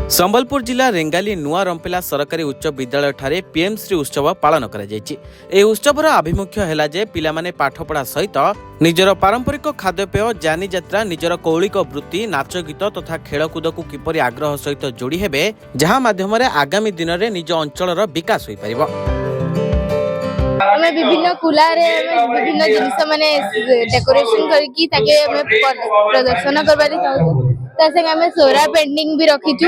संबलपुर जिला रेंगाली नुआ रंपेला सरकारी उच्च विद्यालय ठारे पीएम श्री उत्सव पालन करा जायछि। ए उत्सवर आभिमुख्य हैला जे पिलामाने पाठपढ़ा सहित निजर पारंपरिक खाद्यपेय जानी यात्रा निजर कौलिक वृत्ति नाच गीत तथा खेलकूद को किपरि आग्रह सहित जोड़ी हेबे जहाँ माध्यम आगामी दिन में निज अंचल विकास हो पारिबो। हमें विभिन्न कुलारे विभिन्न जिनिस माने डेकोरेशन करके ताके हमें प्रदर्शन करबारे चाहू। तसे हमें सोरा पेंटिंग भी रखीछु,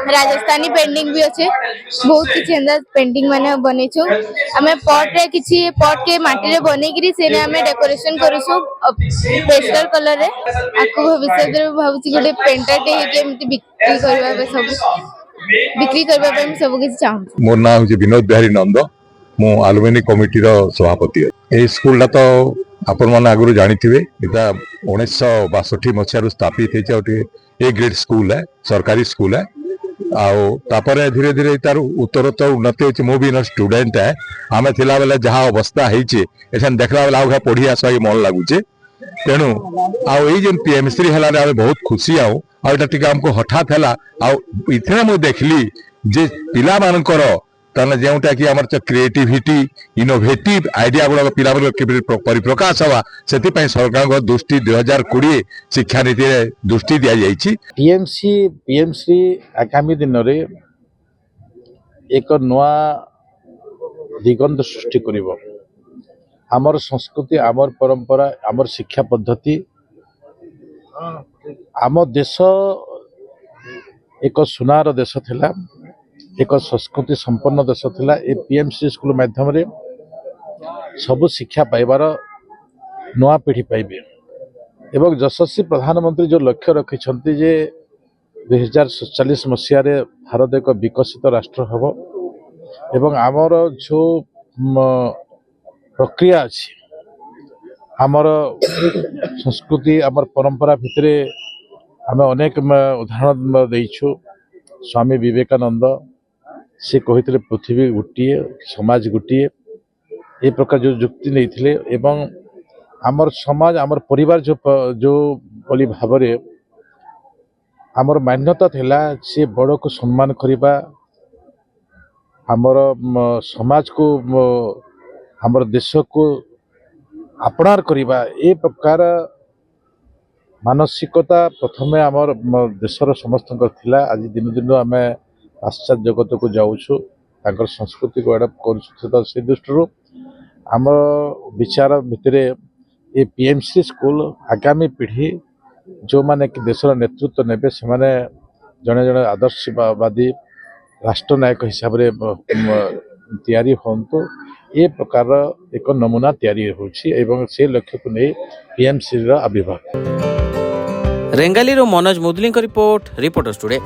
राजस्थानी पेंटिंग भी अच्छे, बहुत किछि अंदर पेंटिंग माने बनेछु। हमें पॉट रे किछि पॉट के माटी रे बने करी सेने हमें डेकोरेशन करूछु पेस्टल कलर रे। आको भविष्य रे भाबुछि गोटे पेंटर टे के एमति बिक्री करबा पे सब किछि चाहू। मोर नाम जे विनोद बिहारी नंद, मु आलुमिनी कमिटी रो सभापति। ए स्कूल तो आपण माने आगु जानिथिबे, एटा 1962 मसिया स्थापित है। ए ग्रेड स्कूल है, सरकारी स्कूल है। आउ तापरे धीरे धीरे तार उत्तरोत्तर उन्नति होछि। मो भी स्टूडेंट है। आमे थिला बेले जहा अवस्था हेछि एठन देखला बेले आउ पढ़िया सही मन लागुचे। तेणु आउ ए जेन पीएमसी हला रे बहुत खुशी आउ एटा टिका हमको हठात हला। आउ इथने मु देखली जे पिला मानकर ताने जेउटा कि हमर क्रिएटिविटी इनोवेटिव आइडिया गुड़ा पिला परिप्रकाश हवा से सरकार दृष्टि 2020 शिक्षा नीति दृष्टि दि जाइछि। पीएमसी आगामी दिन रे एक नवा दिगंत सृष्टि करिवो। हमर संस्कृति, हमर परंपरा, हमर शिक्षा पद्धति, आम देश एक सुनार देश थिला, एक संस्कृति संपन्न देश थिला। ए पीएमसी स्कूल माध्यम रे सब शिक्षा पाइबार नवा पीढ़ी पाइबे एवं यशस्वी प्रधानमंत्री जो लक्ष्य रखिछन्ति जे 2047 मसीह रे भारत एक विकसित राष्ट्र हबो एवं आमर जो प्रक्रिया अछि, आमर संस्कृति, आमर परंपरा भितरे आमे अनेक उदाहरण देइछु। स्वामी विवेकानंद से कहते पृथ्वी गोटे समाज गोटे, ए प्रकार जो जुक्ति नहीं थिले एवं आमर समाज आमर परिवार जो बोली भाव रे आमर मान्यता थिला से बड़ को सम्मान करिबा, आमर समाज को आमर देश को अपनार करिबा। ए प्रकार मानसिकता प्रथमे आमर देशर समस्त थिला। आज दिन दिन आमे पाश्चात्य जगत को जाऊछु, ताकर संस्कृति को एडप्ट करूछु। से दृष्टि आम विचार भितरे ये पीएमसी स्कूल आगामी पीढ़ी जो माने कि देशर नेतृत्व नेबे से माने जने जने आदर्शवादी राष्ट्रनायक हिसाब रे तैयारी होंतु। ये प्रकार एक नमूना तैयारी होछि एवं से लक्ष्य को नहीं पीएमसी रा आविर्भाव। रेंगाली रो मनोज मुदली रिपोर्ट, रिपोर्टर्स टुडे।